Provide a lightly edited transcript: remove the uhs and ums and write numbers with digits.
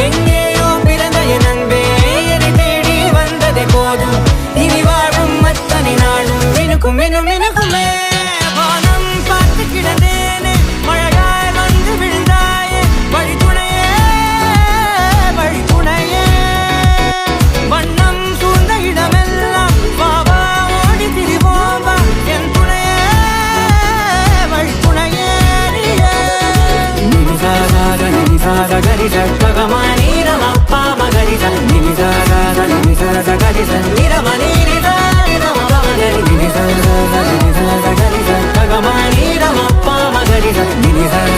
எங்கேயோ பிறந்த என் அன்பே என்னை தேடி வந்ததே போதும். இனி வாழும் அத்தனை நாளும் மினுக்கும் மினும் மினுக்குமே. வானம் பார்த்து கிடந்தேனே மழையாய் வந்து விழுந்தாயே வழித்துணையே வழித்துணையே. வண்ணம் சூழ்ந்த இடமெல்லாம் வாவா ஓடி திரிவோம் வா என் துணையே வழித்துணையே. நினிசாக நினிசாக கரிச பகமானி ரமப்பா மகரிச நினிசாக நினிசாக கரிச நிரமணி நிதா நிரம மகரி நினிசாக நினிசாக கரிச பகமானி ரமப்பா மகரிச நினிசாக